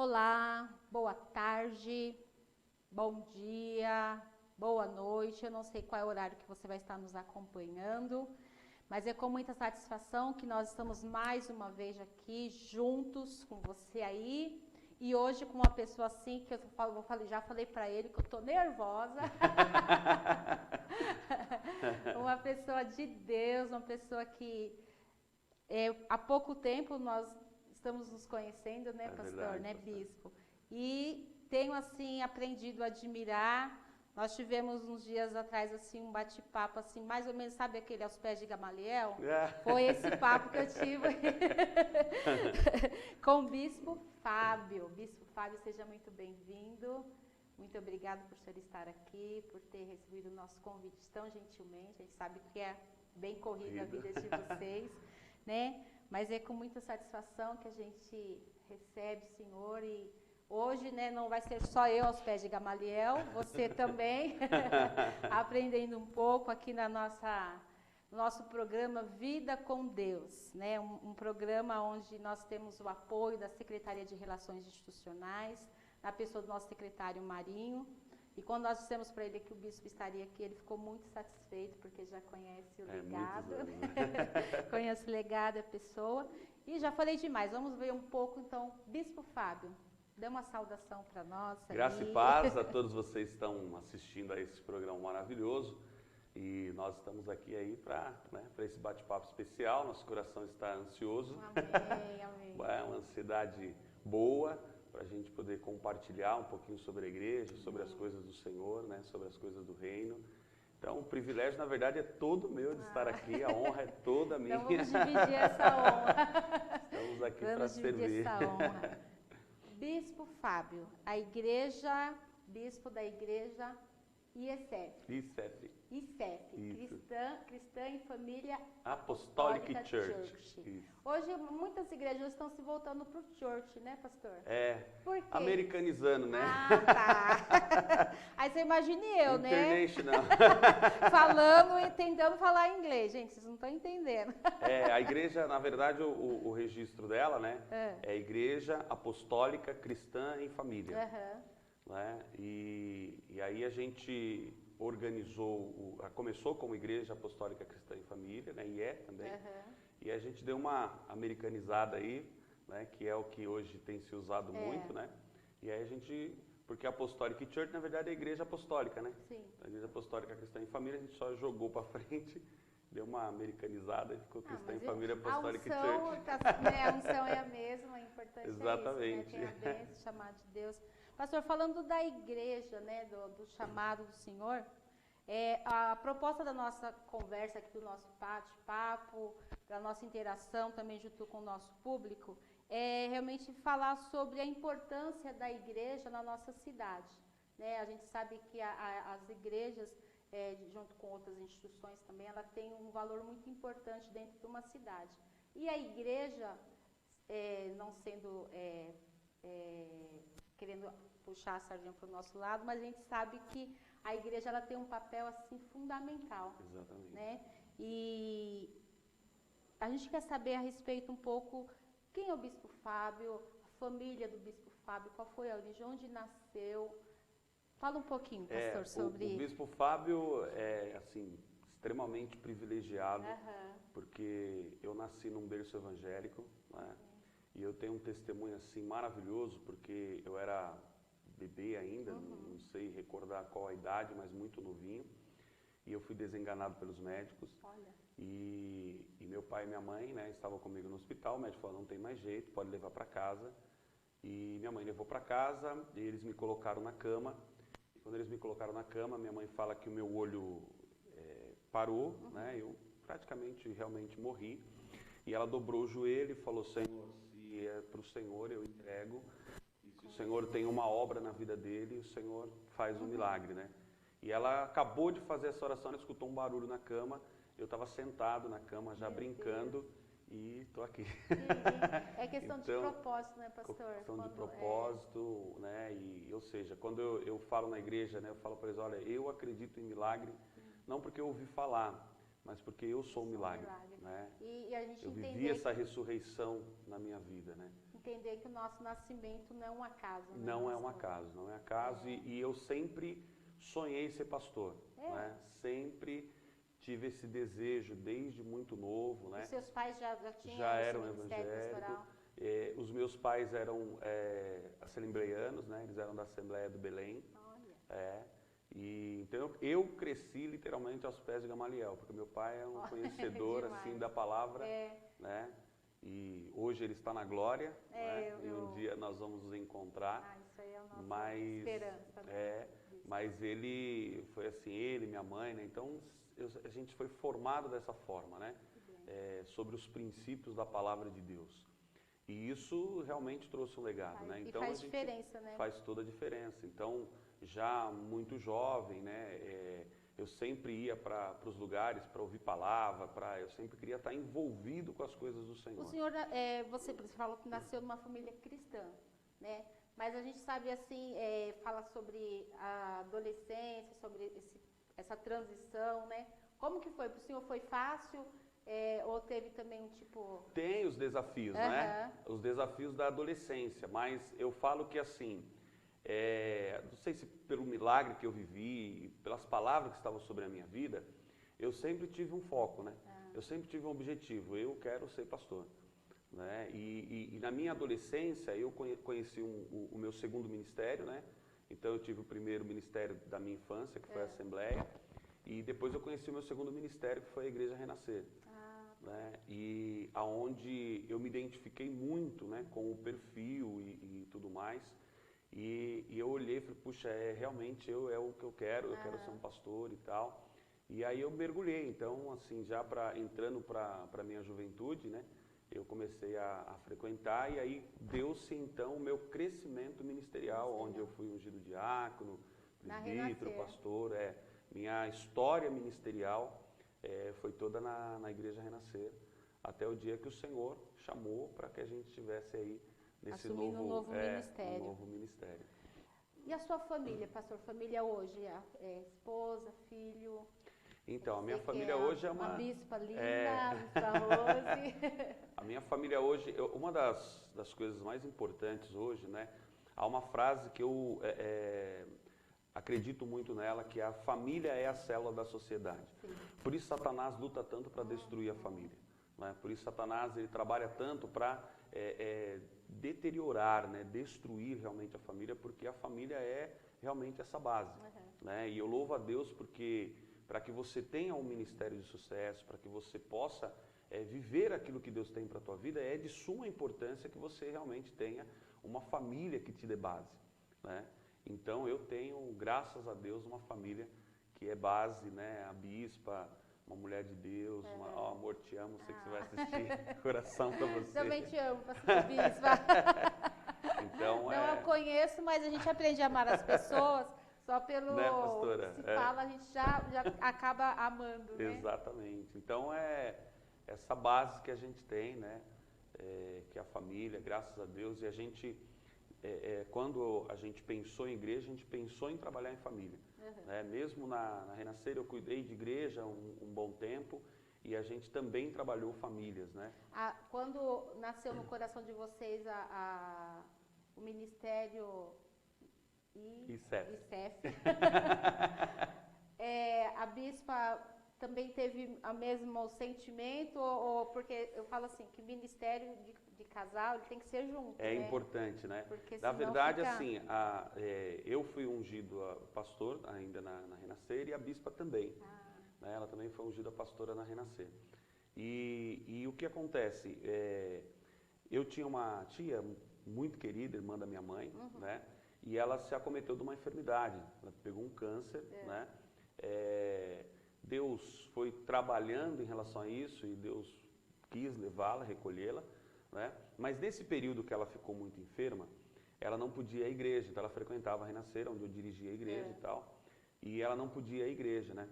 Olá, boa tarde, bom dia, boa noite. Eu não sei qual é o horário que você vai estar nos acompanhando, mas é com muita satisfação que nós estamos mais uma vez aqui juntos com você aí. E hoje com uma pessoa assim que já falei para ele que eu tô nervosa. Uma pessoa de Deus, uma pessoa que há pouco tempo nós estamos nos conhecendo, né, pastor, verdade, né, pastor. bispo? E tenho assim aprendido a admirar. Nós tivemos uns dias atrás assim um bate-papo assim, mais ou menos, sabe aquele aos pés de Gamaliel? Foi esse papo que eu tive com o bispo Fábio. Bispo Fábio, seja muito bem-vindo. Muito obrigado por senhor estar aqui, por ter recebido o nosso convite tão gentilmente. A gente sabe que é bem corrida a vida de vocês, né? Mas é com muita satisfação que a gente recebe o senhor e hoje, né, não vai ser só eu aos pés de Gamaliel, você também, aprendendo um pouco aqui no nosso programa Vida com Deus, né? Um programa onde nós temos o apoio da Secretaria de Relações Institucionais, na pessoa do nosso secretário Marinho. E quando nós dissemos para ele que o bispo estaria aqui, ele ficou muito satisfeito, porque já conhece o legado, conhece o legado, a pessoa. E já falei demais, vamos ver um pouco, então, bispo Fábio, dê uma saudação para nós. Graça e paz a todos vocês que estão assistindo a esse programa maravilhoso. E nós estamos aqui aí para esse bate-papo especial, nosso coração está ansioso. Amém, amém. É uma ansiedade boa, para a gente poder compartilhar um pouquinho sobre a igreja, sobre as coisas do Senhor, né, sobre as coisas do reino. Então, o privilégio, na verdade, é todo meu de estar aqui, a honra é toda minha. Então, vamos dividir essa honra. Estamos aqui para servir. Essa honra. Bispo Fábio, a igreja, bispo da igreja ICEF. Cristã e Família Apostolic Church. Hoje, muitas igrejas estão se voltando para o church, né, pastor? Por quê? Americanizando, né? Tá. Aí você imagine eu, né? International. Falando e tentando falar inglês. Gente, vocês não estão entendendo. A igreja, na verdade, o registro dela, né? É Igreja Apostólica Cristã em Família. Né? E aí a gente começou como Igreja Apostólica Cristã em Família, né? E também. E a gente deu uma americanizada aí, né? Que é o que hoje tem se usado muito, né? E aí a gente, porque a Apostolic Church, na verdade, é a Igreja Apostólica, né? Sim. A Igreja Apostólica Cristã em Família, a gente só jogou para frente, deu uma americanizada e ficou Cristã em Família Apostolic Church. A unção é a mesma, o importante Exatamente. É isso, né? Tem a bênção, chamado de Deus. Pastor, falando da igreja, né, do chamado do Senhor, a proposta da nossa conversa aqui, do nosso bate-papo, da nossa interação também junto com o nosso público, é realmente falar sobre a importância da igreja na nossa cidade. Né? A gente sabe que as igrejas, junto com outras instituições também, ela tem um valor muito importante dentro de uma cidade. E a igreja, não sendo querendo puxar a sardinha para o nosso lado, mas a gente sabe que a igreja ela tem um papel assim fundamental. Exatamente. Né? E a gente quer saber a respeito um pouco quem é o Bispo Fábio, a família do Bispo Fábio, qual foi a origem, onde nasceu. Fala um pouquinho, pastor, sobre... O Bispo Fábio é, assim, extremamente privilegiado, porque eu nasci num berço evangélico, né? E eu tenho um testemunho, assim, maravilhoso, porque eu era bebê ainda, não sei recordar qual a idade, mas muito novinho, e eu fui desenganado pelos médicos. Olha. E meu pai e minha mãe, né, estavam comigo no hospital, o médico falou, não tem mais jeito, pode levar para casa. E minha mãe levou para casa, e eles me colocaram na cama. E quando eles me colocaram na cama, minha mãe fala que o meu olho parou, né, eu praticamente realmente morri. E ela dobrou o joelho e falou, Senhor, se é para o Senhor eu entrego. E se o Senhor tem uma obra na vida dele, o Senhor faz um milagre, né? E ela acabou de fazer essa oração, ela escutou um barulho na cama. Eu estava sentado na cama já brincando e estou aqui. É questão de propósito, né, pastor? Questão de propósito, né? E, ou seja, quando eu falo na igreja, né, eu falo para eles, olha, eu acredito em milagre, não porque eu ouvi falar, mas porque eu sou um milagre. Né? E a gente eu vivi essa ressurreição na minha vida, né? Entender que o nosso nascimento não é um acaso. Né? Não é um acaso, não é acaso. E eu sempre sonhei ser pastor, né? Sempre tive esse desejo desde muito novo, né? Os seus pais já tinham Já esse eram ministério evangélicos. pastoral? Os meus pais eram assembleianos, né? Eles eram da Assembleia do Belém. Olha. Então eu cresci literalmente aos pés de Gamaliel, porque meu pai é um conhecedor assim da palavra, né? E hoje ele está na glória, né? E um dia nós vamos nos encontrar. Isso aí é a nossa esperança, né? Mas ele foi assim, ele, minha mãe, né? Então a gente foi formado dessa forma, né? Sobre os princípios da palavra de Deus. E isso realmente trouxe um legado, né? Então, faz diferença, né? Faz toda a diferença. Então, já muito jovem, né? Eu sempre ia para os lugares para ouvir palavra, eu sempre queria estar envolvido com as coisas do Senhor. O senhor, você falou que nasceu numa família cristã, né? Mas a gente sabe, assim, fala sobre a adolescência, sobre essa transição, né? Como que foi? Para o senhor foi fácil? Ou teve também um tipo... Tem os desafios, né? Os desafios da adolescência, mas eu falo que assim, não sei se pelo milagre que eu vivi, pelas palavras que estavam sobre a minha vida, eu sempre tive um foco, né? Eu sempre tive um objetivo, eu quero ser pastor. Né? E na minha adolescência eu conheci o meu segundo ministério, né? Então eu tive o primeiro ministério da minha infância, que foi a Assembleia, e depois eu conheci o meu segundo ministério, que foi a Igreja Renascer. Né? E aonde eu me identifiquei muito, né, com o perfil e tudo mais, e eu olhei e falei, puxa, realmente é o que eu quero ser um pastor e tal. E aí eu mergulhei, então assim, já entrando para a minha juventude, né, eu comecei a frequentar, e aí deu-se então o meu crescimento ministerial, onde eu fui ungido diácono, presbítero, pastor, minha história ministerial foi toda na Igreja Renascer, até o dia que o Senhor chamou para que a gente estivesse aí nesse novo ministério. E a sua família, pastor? Família hoje, esposa, filho? Então, a minha família hoje é uma bispa linda, bispa Rose. A minha família hoje, uma das coisas mais importantes hoje, né? Há uma frase que eu acredito muito nela, que a família é a célula da sociedade. Sim. Por isso Satanás luta tanto para destruir a família. Né? Por isso Satanás ele trabalha tanto para deteriorar, né? Destruir realmente a família, porque a família é realmente essa base. Né? E eu louvo a Deus porque para que você tenha um ministério de sucesso, para que você possa viver aquilo que Deus tem para a tua vida, é de suma importância que você realmente tenha uma família que te dê base. Né? Então eu tenho, graças a Deus, uma família que é base, né? A bispa, uma mulher de Deus, amor, te amo, sei que você vai assistir, coração para você. Também te amo, pastor bispa. Então, não eu conheço, mas a gente aprende a amar as pessoas só pelo né, pastora? Se fala, a gente já acaba amando, né? Exatamente. Então essa base que a gente tem, né? Que é a família, graças a Deus, e a gente quando a gente pensou em igreja, a gente pensou em trabalhar em família. Né? Mesmo na Renascer, eu cuidei de igreja um bom tempo, e a gente também trabalhou famílias. Né? Quando nasceu no coração de vocês o ministério ICEF, a bispa também teve o mesmo sentimento, ou porque eu falo assim, que ministério de casal ele tem que ser junto, né? Importante, né? Porque na verdade, assim, eu fui ungido pastor ainda na Renascer, e a bispa também. Né? Ela também foi ungida pastora na Renascer. E o que acontece? Eu tinha uma tia muito querida, irmã da minha mãe, né? E ela se acometeu de uma enfermidade. Ela pegou um câncer, né? Deus foi trabalhando em relação a isso, e Deus quis levá-la, recolhê-la, né? Mas nesse período que ela ficou muito enferma, ela não podia ir à igreja. Então ela frequentava a Renascer, onde eu dirigia a igreja e tal, e ela não podia ir à igreja, né?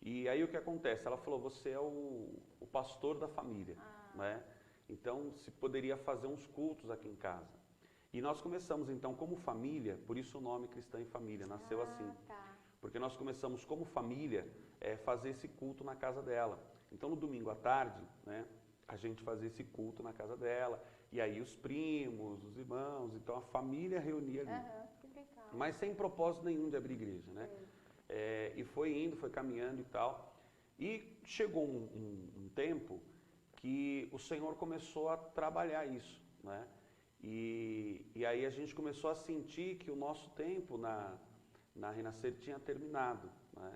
E aí o que acontece? Ela falou, você é o pastor da família, né? Então se poderia fazer uns cultos aqui em casa. E nós começamos então como família, por isso o nome Cristã em Família, nasceu assim. Porque nós começamos como família fazer esse culto na casa dela. Então no domingo à tarde, né, a gente fazia esse culto na casa dela, e aí os primos, os irmãos, então a família reunia ali. Que legal. Mas sem propósito nenhum de abrir igreja, né? E foi indo, foi caminhando e tal. E chegou um tempo que o Senhor começou a trabalhar isso, né? E aí a gente começou a sentir que o nosso tempo na Renascer tinha terminado, né?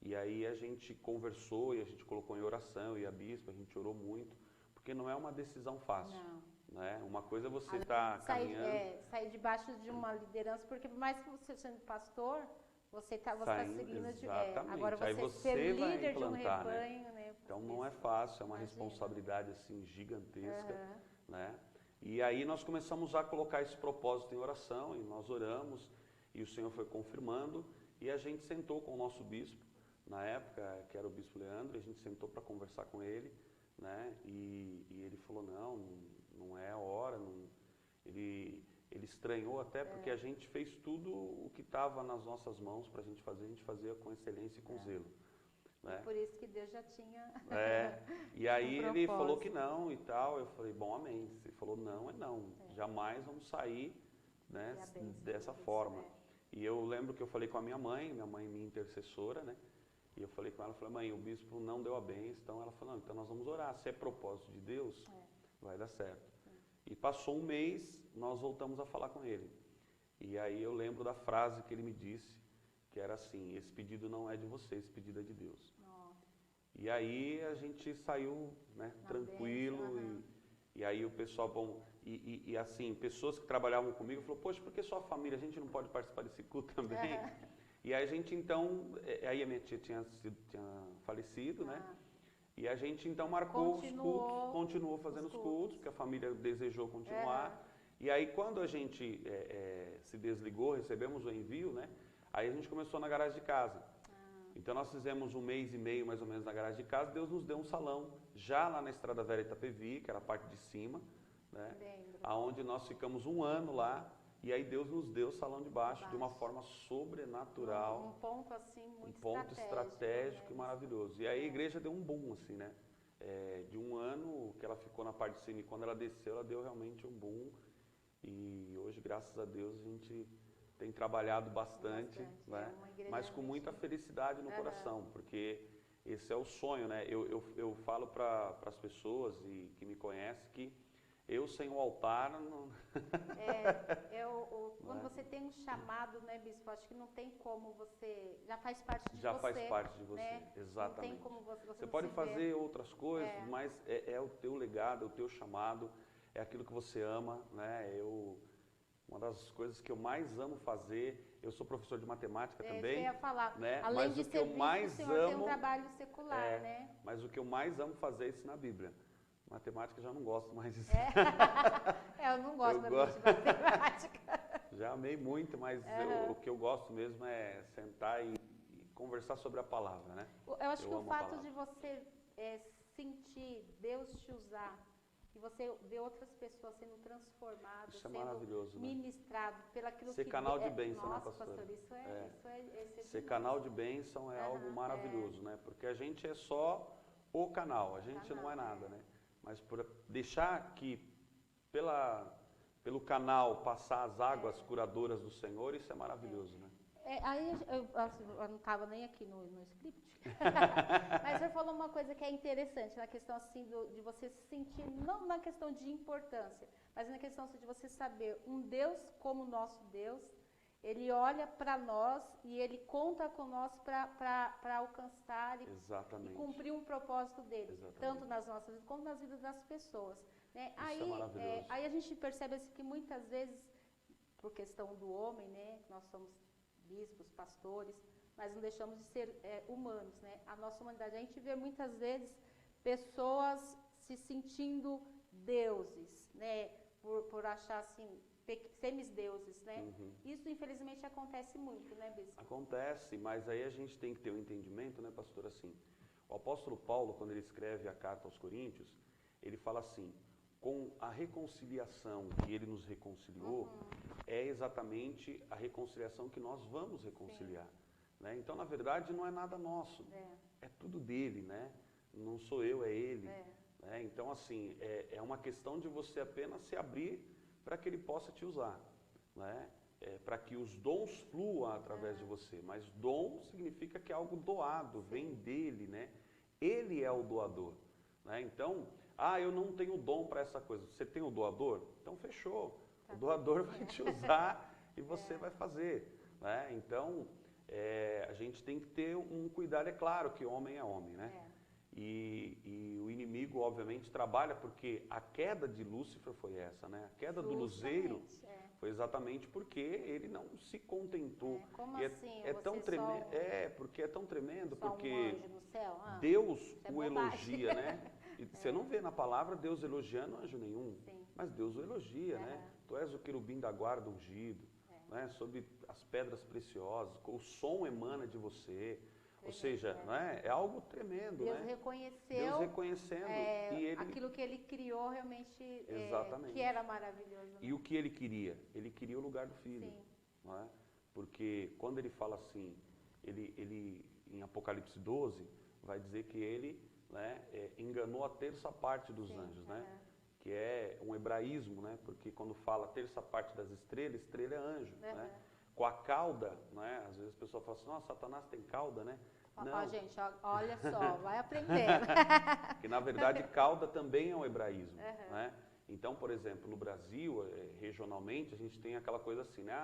E aí a gente conversou e a gente colocou em oração, e a bispa, a gente orou muito, porque não é uma decisão fácil. Não. Né? Uma coisa é você estar caminhando... Sair debaixo de uma liderança, porque por mais que você sendo pastor, você tá seguindo de... agora você ser líder de um rebanho, né? Então não é fácil, é uma responsabilidade assim gigantesca, né? E aí nós começamos a colocar esse propósito em oração, e nós oramos, e o Senhor foi confirmando, e a gente sentou com o nosso bispo, na época, que era o bispo Leandro, a gente sentou para conversar com ele, né? E ele falou, não é a hora, ele estranhou até porque a gente fez tudo o que estava nas nossas mãos para a gente fazia com excelência e com zelo. Né? Por isso que Deus já tinha E aí ele falou que não e tal, eu falei, bom, amém. Ele falou, não é não, jamais vamos sair, né, dessa forma. E eu lembro que eu falei com a minha mãe minha intercessora, né? E eu falei com ela, falei, mãe, o bispo não deu a bênção, então ela falou, não, então nós vamos orar, se é propósito de Deus, vai dar certo. E passou um mês, nós voltamos a falar com ele. E aí eu lembro da frase que ele me disse, que era assim, esse pedido não é de você, esse pedido é de Deus. E aí a gente saiu, né, tranquilo, e aí o pessoal, bom, e assim, pessoas que trabalhavam comigo falaram, poxa, por que sua família, a gente não pode participar desse culto também? E aí a gente então, aí a minha tia tinha falecido, né? E a gente então marcou os cultos, continuou fazendo os cultos, porque a família desejou continuar. E aí quando a gente se desligou, recebemos o envio, né? Aí a gente começou na garagem de casa. Então nós fizemos 1 mês e meio mais ou menos na garagem de casa, Deus nos deu um salão, já lá na Estrada Velha Itapevi, que era a parte de cima, né? Aonde nós ficamos 1 ano lá. E aí Deus nos deu o salão de baixo de uma forma sobrenatural. Um ponto assim muito estratégico e maravilhoso. E aí a igreja deu um boom assim, né? De 1 ano que ela ficou na parte de cima, e quando ela desceu, ela deu realmente um boom. E hoje, graças a Deus, a gente tem trabalhado bastante, né? Mas com muita felicidade no coração, porque esse é o sonho, né? Eu falo para as pessoas que me conhecem que eu sem o altar não... Quando você tem um chamado, né, bispo, acho que não tem como você... Já faz parte de você. Já faz parte de você, né? Exatamente. Não tem como você pode fazer outras coisas, mas é o teu legado, é o teu chamado, é aquilo que você ama, né? Uma das coisas que eu mais amo fazer, eu sou professor de matemática também. Eu ia falar, né? Além mas de o que ser eu bispo, mais o senhor tem um trabalho secular, né? Mas o que eu mais amo fazer é ensinar a Bíblia. Matemática eu já não gosto mais disso. Eu não gosto de matemática. Já amei muito, mas o que eu gosto mesmo é sentar e conversar sobre a palavra, né? Eu acho que o fato de você sentir Deus te usar, e você ver outras pessoas sendo transformadas, sendo ministrado pelaquilo que... Ser canal de bênção, né, pastora? Pastor, isso é ser canal de bênção é algo maravilhoso, né? Porque a gente é só o canal, a gente não é nada, né? Mas por deixar que pelo canal passar as águas curadoras do Senhor, isso é maravilhoso, né? Aí eu não estava nem aqui no script, mas você falou uma coisa que é interessante, na questão assim de você se sentir, não na questão de importância, mas na questão assim, de você saber, um Deus como o nosso Deus, Ele olha para nós e Ele conta conosco para alcançar e cumprir um propósito dele, tanto nas nossas vidas como nas vidas das pessoas. Né? Aí a gente percebe assim, que muitas vezes, por questão do homem, né, nós somos bispos, pastores, mas não deixamos de ser humanos. Né? A nossa humanidade, a gente vê muitas vezes pessoas se sentindo deuses, né, por achar assim... semideuses, né? Isso, infelizmente, acontece muito, né, bispo? Acontece, mas aí a gente tem que ter um entendimento, né, pastor, assim. O apóstolo Paulo, quando ele escreve a carta aos Coríntios, ele fala assim, com a reconciliação que ele nos reconciliou, é exatamente a reconciliação que nós vamos reconciliar. Né? Então, na verdade, não é nada nosso, é tudo dele, né? Não sou eu, é ele. né? Então, assim, é uma questão de você apenas se abrir para que ele possa te usar, né? Para que os dons fluam através de você. Mas dom significa que é algo doado, vem dele, né? Ele é o doador, né? Então, eu não tenho dom para essa coisa. Você tem o doador? Então, fechou. O doador vai te usar e você vai fazer, né? Então, a gente tem que ter um cuidado. É claro que homem é homem, né? E o inimigo, obviamente, trabalha porque a queda de Lúcifer foi essa, né? A queda do luzeiro foi exatamente porque ele não se contentou. Como e assim? é tão tremendo, porque é tão tremendo, porque um anjo no céu? Deus o bobagem. elogia, né? E você não vê na palavra Deus elogiando anjo nenhum, mas Deus o elogia, né? Tu és o querubim da guarda ungido, né? Sobre as pedras preciosas, o som emana de você. Ou seja, né? É algo tremendo, Deus né? reconheceu Deus reconhecendo e ele... aquilo que ele criou realmente, Exatamente. que era maravilhoso. Né? E o que ele queria? Ele queria o lugar do filho. Não é? Porque quando ele fala assim, ele em Apocalipse 12, vai dizer que ele, né, enganou a terça parte dos anjos, né? Que é um hebraísmo, né? Porque quando fala terça parte das estrelas, estrela é anjo, né? Com a cauda, né? Às vezes a pessoa fala assim, nossa, Satanás tem cauda, né? Não. Gente, olha só, vai aprendendo. Que na verdade cauda também é um hebraísmo, né? Então, por exemplo, no Brasil, regionalmente, a gente tem aquela coisa assim, né?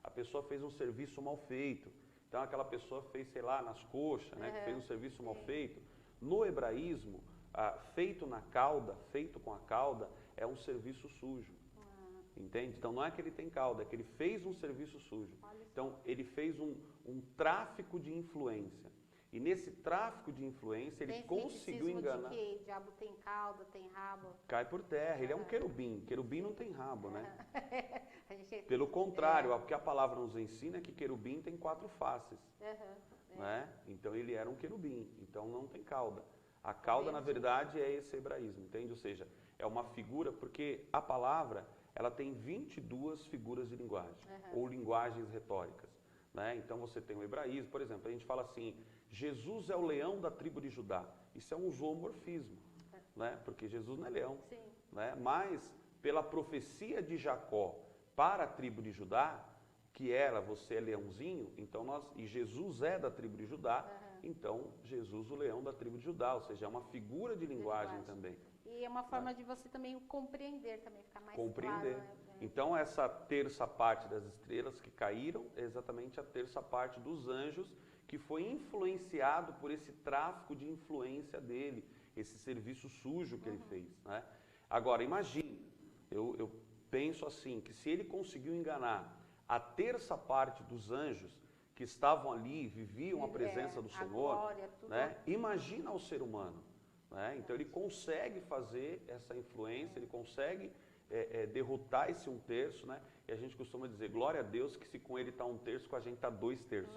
A pessoa fez um serviço mal feito. Então, aquela pessoa fez, sei lá, nas coxas, né? Que fez um serviço mal feito. No hebraísmo, feito na cauda, feito com a cauda, é um serviço sujo. Entende? Então, não é que ele tem cauda, é que ele fez um serviço sujo. Então, ele fez um tráfico de influência. E nesse tráfico de influência, ele conseguiu enganar. De que o diabo tem cauda, tem rabo. Cai por terra, ele é um querubim. Querubim não tem rabo, né? Pelo contrário, porque a palavra nos ensina que querubim tem 4 faces. Né? Então, ele era um querubim, então não tem cauda. A cauda, na verdade, é esse hebraísmo, entende? Ou seja, é uma figura, porque a palavra, ela tem 22 figuras de linguagem, ou linguagens retóricas. Né? Então, você tem o hebraísmo, por exemplo, a gente fala assim, Jesus é o leão da tribo de Judá. Isso é um zoomorfismo, né? Porque Jesus não é leão. Né? Mas, pela profecia de Jacó para a tribo de Judá, que era você é leãozinho, então e Jesus é da tribo de Judá, então Jesus o leão da tribo de Judá, ou seja, é uma figura de linguagem também. E é uma forma de você também compreender, também ficar mais compreender. Claro, né? Então, essa terça parte das estrelas que caíram é exatamente a terça parte dos anjos que foi influenciado por esse tráfico de influência dele, esse serviço sujo que ele fez. Né? Agora, imagine, eu penso assim, que se ele conseguiu enganar a terça parte dos anjos que estavam ali, viviam a presença do Senhor, glória, né? Imagina o ser humano. Né? Então, ele consegue fazer essa influência, ele consegue derrotar esse 1/3, né? E a gente costuma dizer, glória a Deus, que se com ele está 1/3, com a gente está 2/3.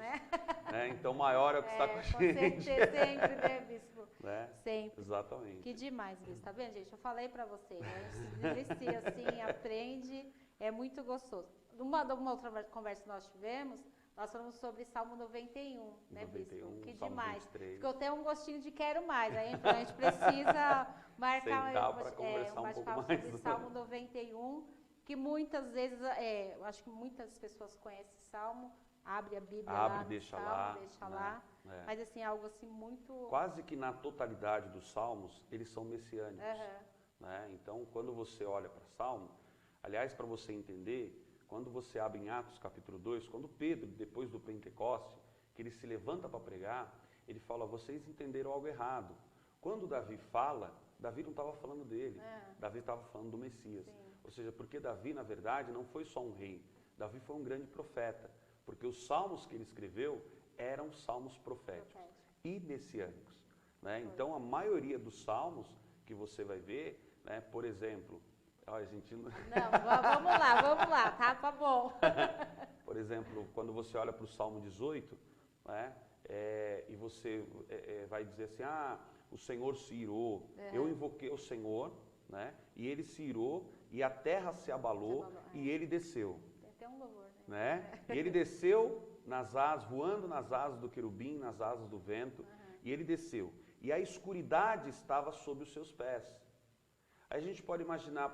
Né? Então, maior é o que está com a gente. Com certeza, sempre, né, Bispo? Né? Sempre. Exatamente. Que demais, Bispo. Tá vendo, gente? Eu falei pra você, né? A gente se delicia, assim, aprende, é muito gostoso. Numa outra conversa que nós tivemos, nós falamos sobre Salmo 91, né, Bispo? Que Salmo demais. 23. Ficou até um gostinho de quero mais, aí então a gente precisa marcar um bate-papo sobre Salmo 91, que muitas vezes, eu acho que muitas pessoas conhecem Salmo, abre a Bíblia lá, deixa Salmo, lá, deixa lá, mas assim, algo assim muito... Quase que na totalidade dos Salmos, eles são messiânicos. Né? Então, quando você olha para Salmo, aliás, para você entender, quando você abre em Atos capítulo 2, quando Pedro, depois do Pentecoste, que ele se levanta para pregar, ele fala, vocês entenderam algo errado. Quando Davi fala, Davi não estava falando dele, Davi estava falando do Messias. Ou seja, porque Davi, na verdade, não foi só um rei, Davi foi um grande profeta, porque os salmos que ele escreveu eram salmos proféticos e messiânicos. Né? Então, a maioria dos salmos que você vai ver, né, por exemplo, a gente não... vamos lá, tá bom. Por exemplo, quando você olha para o Salmo 18, né, e você vai dizer assim, o Senhor se irou, eu invoquei o Senhor, né, e ele se irou, e a terra se abalou, e ele desceu. Tem até um louvor, né? E ele desceu nas asas, voando nas asas do querubim, nas asas do vento, e ele desceu. e a escuridade estava sob os seus pés. Aí a gente pode imaginar,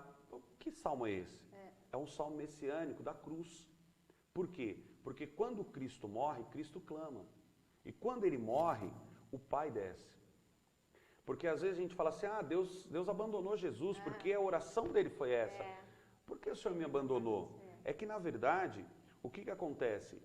que salmo é esse? É um salmo messiânico da cruz. Por quê? Porque quando Cristo morre, Cristo clama. E quando ele morre, o Pai desce. Porque às vezes a gente fala assim, Deus abandonou Jesus, porque a oração dele foi essa. Por que o Senhor me abandonou? É que na verdade, o que acontece?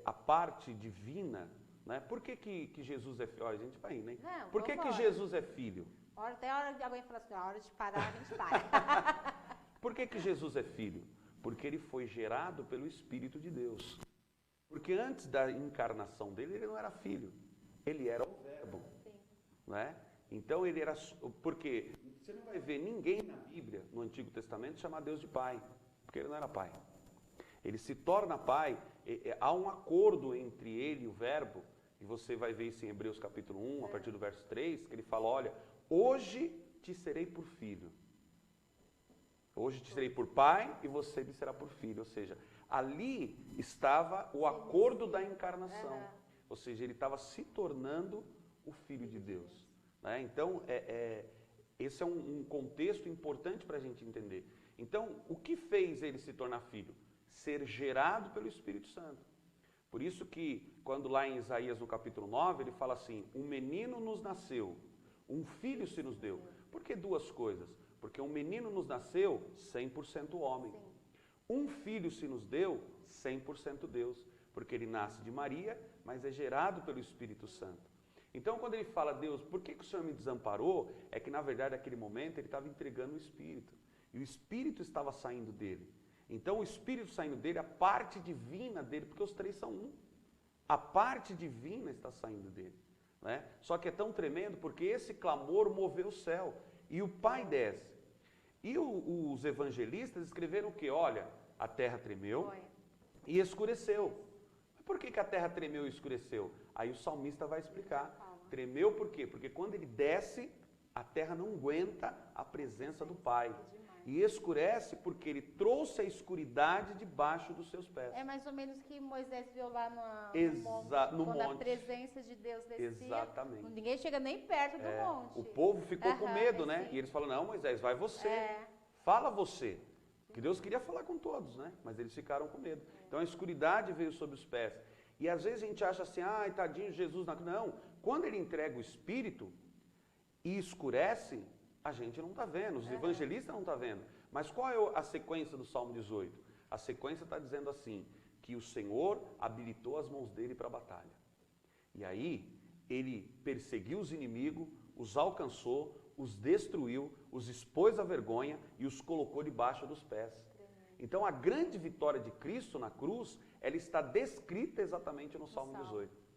A parte divina, né? Por que Jesus é filho? Ó, a gente vai indo, hein? Não, por que Jesus é filho? Até a hora de alguém falar assim, a hora de parar, a gente para. Por que Jesus é filho? Porque ele foi gerado pelo Espírito de Deus. Porque antes da encarnação dele, ele não era filho. Ele era o Verbo. Sim. Né? Então ele era... Porque você não vai ver ninguém na Bíblia, no Antigo Testamento, chamar Deus de pai. Porque ele não era pai. Ele se torna pai, há um acordo entre ele e o Verbo, e você vai ver isso em Hebreus capítulo 1, a partir do verso 3, que ele fala, olha, hoje te serei por filho. Hoje te serei por pai e você me será por filho. Ou seja, ali estava o acordo da encarnação. Ou seja, ele estava se tornando o Filho de Deus. Né? Então, esse é um contexto importante para a gente entender. Então, o que fez ele se tornar filho? Ser gerado pelo Espírito Santo. Por isso que, quando lá em Isaías, no capítulo 9, ele fala assim, um menino nos nasceu, um filho se nos deu. Por que duas coisas? Porque um menino nos nasceu 100% homem. Sim. Um filho se nos deu 100% Deus. Porque ele nasce de Maria, mas é gerado pelo Espírito Santo. Então, quando ele fala, Deus, por que o Senhor me desamparou? É que, na verdade, naquele momento, ele estava entregando o Espírito. E o Espírito estava saindo dele. Então, o Espírito saindo dele, a parte divina dele, porque os três são um. A parte divina está saindo dele. Né? Só que é tão tremendo porque esse clamor moveu o céu. E o Pai desce. E os evangelistas escreveram o quê? Olha, a terra tremeu e escureceu. Mas por que a terra tremeu e escureceu? Aí o salmista vai explicar. Tremeu por quê? Porque quando ele desce, a terra não aguenta a presença do Pai. E escurece porque ele trouxe a escuridade debaixo dos seus pés. É mais ou menos que Moisés viu lá no monte, quando monte. A presença de Deus descia. Exatamente. Ninguém chega nem perto do monte. O povo ficou com medo, né? Sim. E eles falam, não, Moisés, vai você. Fala você. Porque Deus queria falar com todos, né? Mas eles ficaram com medo. Então a escuridade veio sobre os pés. E às vezes a gente acha assim, ai, tadinho, Jesus... Não, quando ele entrega o Espírito e escurece... A gente não está vendo, os evangelistas não estão vendo. Mas qual é a sequência do Salmo 18? A sequência está dizendo assim, que o Senhor habilitou as mãos dele para a batalha. E aí, ele perseguiu os inimigos, os alcançou, os destruiu, os expôs à vergonha e os colocou debaixo dos pés. Então, a grande vitória de Cristo na cruz, ela está descrita exatamente no Salmo 18.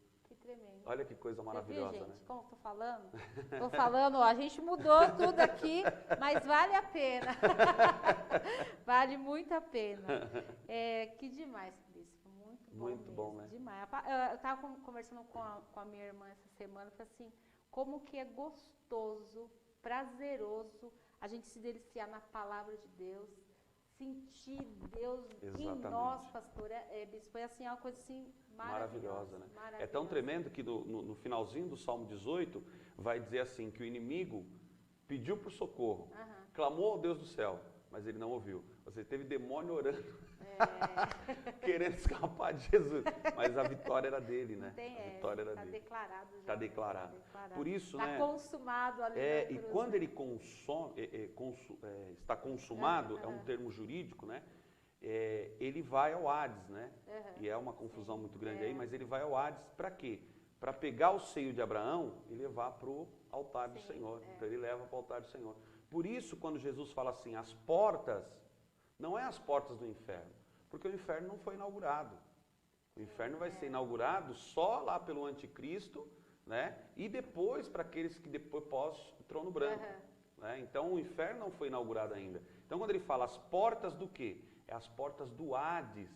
Tremendo. Olha que coisa maravilhosa, você viu, gente, né? como estou falando? Estou falando, ó, a gente mudou tudo aqui, mas vale a pena. Vale muito a pena. Que demais, Cris. Muito bom né? Demais. Eu estava conversando com a minha irmã essa semana, falei assim, como que é gostoso, prazeroso a gente se deliciar na palavra de Deus, sentir Deus em nós, pastor. Foi assim, uma coisa assim maravilhosa, né? É tão tremendo que no finalzinho do Salmo 18 vai dizer assim, que o inimigo pediu por socorro, clamou ao Deus do céu, mas ele não ouviu. Você teve demônio orando, querendo escapar de Jesus, mas a vitória era dele, né? A vitória era dele. Declarado já. Está declarado. Por isso, né? Está consumado ali. E quando ele está consumado, é um termo jurídico, né? Ele vai ao Hades, né? E é uma confusão muito grande aí, mas ele vai ao Hades para quê? Para pegar o seio de Abraão e levar para o altar do Senhor. Então ele leva para o altar do Senhor. Por isso, quando Jesus fala assim, as portas, não é as portas do inferno, porque o inferno não foi inaugurado. O inferno vai ser inaugurado só lá pelo anticristo, né? E depois para aqueles que depois pós trono branco. Né? Então o inferno não foi inaugurado ainda. Então quando ele fala as portas do quê? As portas do Hades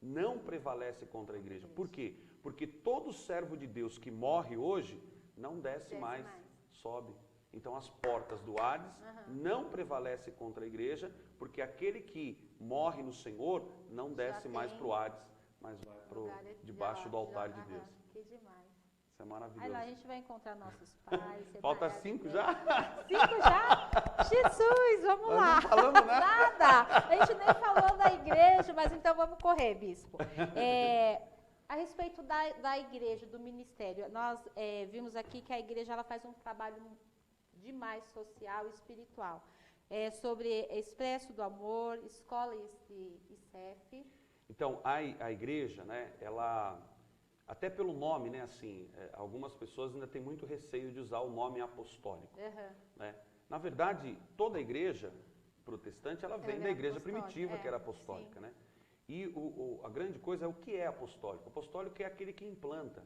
não prevalecem contra a igreja. Por quê? Porque todo servo de Deus que morre hoje não desce mais, sobe. Então as portas do Hades não prevalecem contra a igreja, porque aquele que morre no Senhor não desce mais para o Hades, mas vai debaixo do altar de Deus. Que demais. Isso é maravilhoso. Aí lá a gente vai encontrar nossos pais. Falta 5 já? 5 já? Jesus, vamos lá. Não falamos nada. Nada. A gente nem falou da igreja, mas então vamos correr, bispo. A respeito da igreja, do ministério, nós vimos aqui que a igreja ela faz um trabalho demais social e espiritual. Sobre Expresso do Amor, Escola ICEF. Então, a igreja, né, ela, até pelo nome, né, assim, algumas pessoas ainda têm muito receio de usar o nome apostólico. Né? Na verdade, toda a igreja protestante, ela vem da igreja primitiva, que era apostólica, né? E a grande coisa é o que é apostólico. Apostólico é aquele que implanta,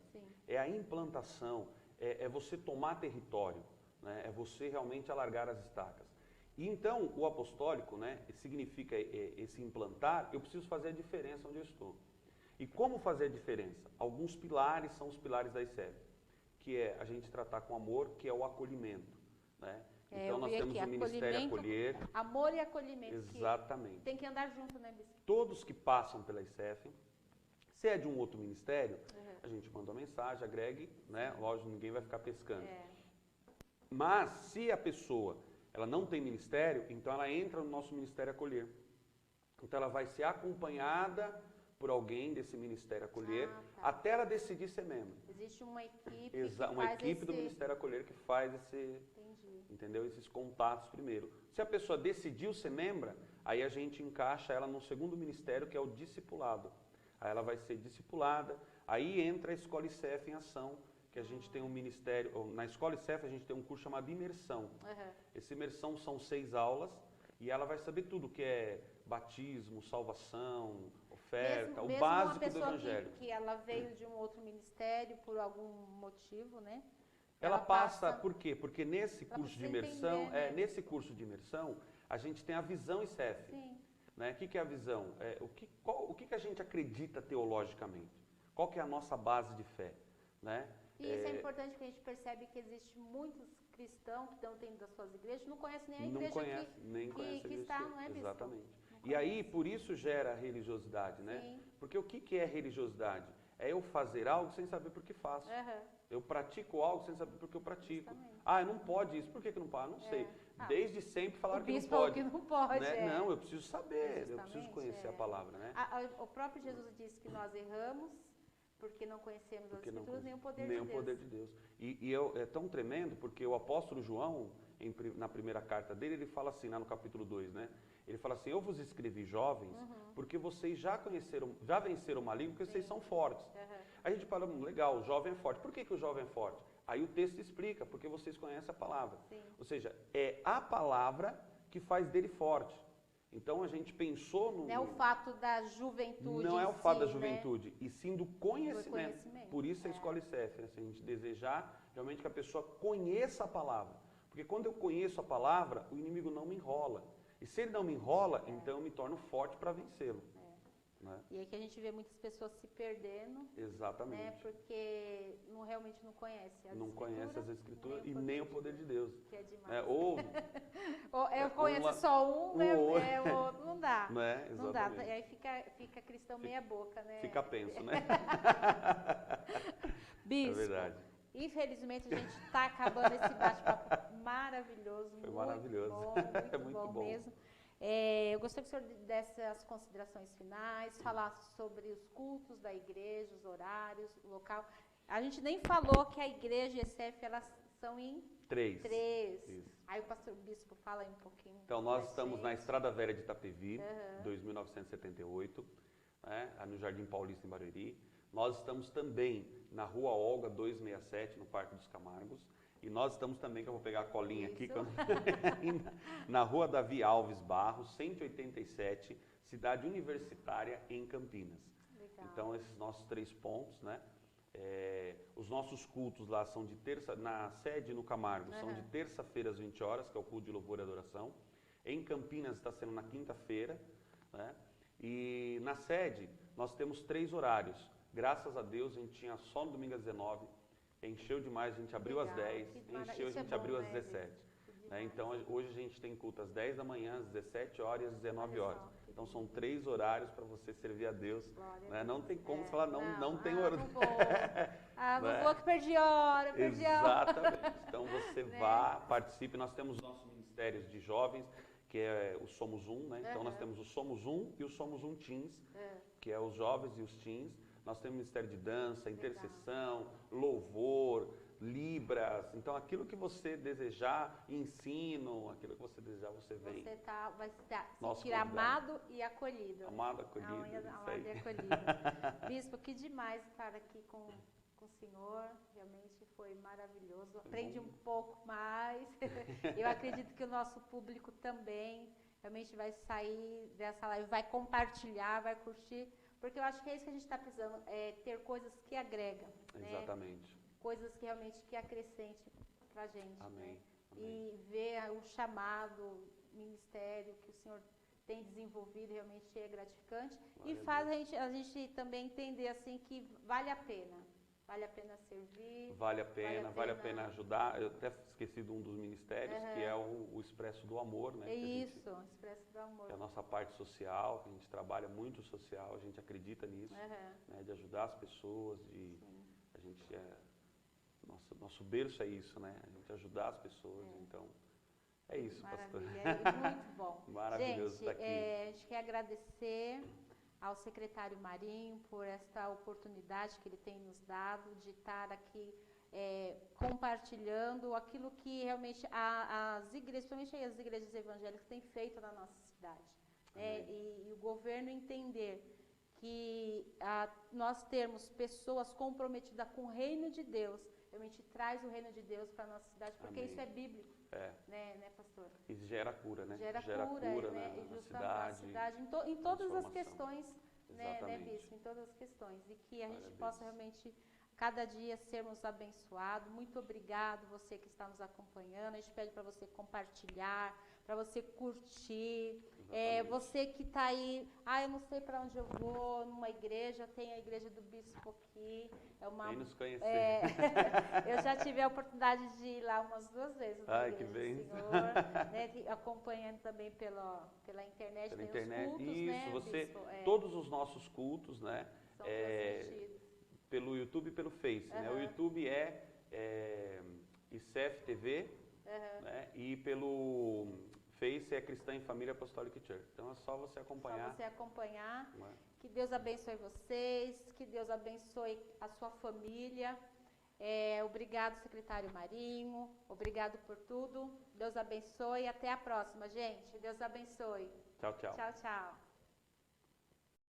é a implantação, é você tomar território, né? É você realmente alargar as estacas. E então, o apostólico, né, significa esse implantar, eu preciso fazer a diferença onde eu estou. E como fazer a diferença? Alguns pilares são os pilares da ICEF, que é a gente tratar com amor, que é o acolhimento, né? Então nós temos o Ministério Acolher. Amor e acolhimento. Exatamente. Tem que andar junto, né, bispo? Todos que passam pela ICEF, se é de um outro ministério, a gente manda uma mensagem, agregue, né? Lógico, ninguém vai ficar pescando. Mas se a pessoa ela não tem ministério, então ela entra no nosso Ministério Acolher. Então ela vai ser acompanhada por alguém desse Ministério Acolher, até ela decidir ser membro. Existe uma equipe do Ministério Acolher que faz entendeu? Esses contatos primeiro. Se a pessoa decidiu ser membro, aí a gente encaixa ela no segundo ministério, que é o discipulado. Aí ela vai ser discipulada, aí entra a Escola ICEF em ação, que a gente tem um ministério, na Escola ICEF a gente tem um curso chamado Imersão. Essa imersão são 6 aulas e ela vai saber tudo que é batismo, salvação, oferta, mesmo o básico do Evangelho. Evangelho. Que ela veio de um outro ministério por algum motivo, né? Ela passa, por quê? Porque nesse curso de imersão, nesse curso de imersão, a gente tem a visão ICEF. Né? O que é a visão? O que a gente acredita teologicamente? Qual que é a nossa base de fé? Né? E isso é importante, porque a gente percebe que existe muitos cristãos que estão dentro das suas igrejas, não conhecem nem a igreja que está, não é, bispo? Exatamente. E aí, por isso gera religiosidade, né? Porque o que é religiosidade? É eu fazer algo sem saber por que faço. Eu pratico algo sem saber por que eu pratico. Não pode isso. Por que não pode? Não sei. Desde sempre falaram que não pode. Que não pode, né? Não, eu preciso saber, eu preciso conhecer a palavra, né? O próprio Jesus disse que nós erramos porque não conhecemos as Escrituras nem o poder de Deus. Nem o poder de Deus. E é tão tremendo porque o apóstolo João, na primeira carta dele, ele fala assim, lá no capítulo 2, né? Ele fala assim, eu vos escrevi jovens, porque vocês já venceram o maligno, porque vocês são fortes. A gente fala, legal, o jovem é forte. Por que o jovem é forte? Aí o texto explica, porque vocês conhecem a palavra. Ou seja, é a palavra que faz dele forte. Então a gente pensou no... Não é o fato da juventude. Não é o fato da juventude, e sim do conhecimento. Por isso a Escola ICEF, né? Se a gente desejar realmente que a pessoa conheça a palavra. Porque quando eu conheço a palavra, o inimigo não me enrola. E se ele não me enrola, então eu me torno forte para vencê-lo. Né? E aí que a gente vê muitas pessoas se perdendo. Exatamente. Né? Porque realmente não conhece as escrituras e nem o poder de Deus. Que é demais. Eu conheço só um, né? O outro não dá. Né? Não dá. E aí fica cristão meia boca, né? Fica penso, né? Bispo, é verdade. Infelizmente a gente está acabando esse bate-papo maravilhoso. Foi maravilhoso. Muito bom mesmo. Eu gostaria que o senhor desse as considerações finais, falasse sobre os cultos da igreja, os horários, o local. A gente nem falou que a igreja e a ICEF, elas são em 3. Isso. Aí o pastor Bispo fala aí um pouquinho. Então nós estamos na Estrada Velha de Itapevi, 2978, né, no Jardim Paulista, em Barueri. Nós estamos também na Rua Olga 267, no Parque dos Camargos. E nós estamos também, que eu vou pegar a colinha aqui, na Rua Davi Alves Barros, 187, Cidade Universitária, em Campinas. Legal. Então, esses nossos 3 pontos, né? Os nossos cultos lá são de na sede no Camargo, são de terça-feira às 20 horas, que é o culto de louvor e adoração. Em Campinas está sendo na quinta-feira, né? E na sede nós temos 3 horários. Graças a Deus a gente tinha só no domingo às 19, encheu demais, a gente abriu às 10, encheu, a gente abriu às 17. Né? Então, hoje a gente tem culto às 10 da manhã, às 17 horas e às 19 horas. Então, são 3 horários para você servir a Deus. Né? Não tem como falar, não tem horário. Não vou. Não vou que perdi hora, perdi hora. Exatamente. Então, você vá, participe. Nós temos nossos ministérios de jovens, que é o Somos Um, né? Então, nós temos o Somos Um e o Somos Um Teens, que é os jovens e os teens. Nós temos ministério de dança, intercessão, louvor, libras. Então, aquilo que você desejar, ensino, aquilo que você desejar, você vem. Você vai se sentir amado e acolhido. Amado, acolhido. Amado e acolhido. Bispo, que demais estar aqui com o senhor. Realmente foi maravilhoso. Aprendi um pouco mais. Eu acredito que o nosso público também realmente vai sair dessa live, vai compartilhar, vai curtir. Porque eu acho que é isso que a gente está precisando, ter coisas que agregam. Exatamente. Né? Coisas que realmente que acrescente para a gente. Amém. Né? E ver o chamado, ministério que o Senhor tem desenvolvido realmente é gratificante. Glória e faz a gente também entender assim que vale a pena. Vale a pena servir. Vale a pena ajudar. Eu até esqueci de um dos ministérios, que é o Expresso do Amor, né? Isso, o Expresso do Amor. Que é a nossa parte social, que a gente trabalha muito social, a gente acredita nisso, né? De ajudar as pessoas, a gente nosso berço é isso, né? A gente ajudar as pessoas, então é isso, pastor. Muito bom. Maravilhoso estar aqui. A gente quer agradecer ao secretário Marinho por esta oportunidade que ele tem nos dado de estar aqui compartilhando aquilo que realmente as igrejas, principalmente as igrejas evangélicas, têm feito na nossa cidade. E o governo entender que nós termos pessoas comprometidas com o reino de Deus, realmente traz o reino de Deus para a nossa cidade, porque isso é bíblico. Né, pastor? E gera cura, né? Gera cura, né? Na cidade, em todas as questões, né, Exatamente. Bispo? Em todas as questões. E que a gente possa realmente, cada dia, sermos abençoados. Muito obrigado, você que está nos acompanhando. A gente pede para você compartilhar, para você curtir. Você que está aí, eu não sei para onde eu vou, numa igreja, tem a igreja do Bispo aqui. Vem nos conhecer. Eu já tive a oportunidade de ir lá umas 2 vezes. Que bem. Senhor, né, acompanhando também pela internet. Pela internet. Os cultos, Isso, né, Bispo? Todos os nossos cultos, né? São transmitidos. Pelo YouTube e pelo Face. Né? O YouTube é ICEF TV, né? E pelo Face é Cristã em Família Apostolic Church. Então é só você acompanhar. Que Deus abençoe vocês, que Deus abençoe a sua família. Obrigado, secretário Marinho. Obrigado por tudo. Deus abençoe. Até a próxima, gente. Deus abençoe. Tchau, tchau. Tchau, tchau.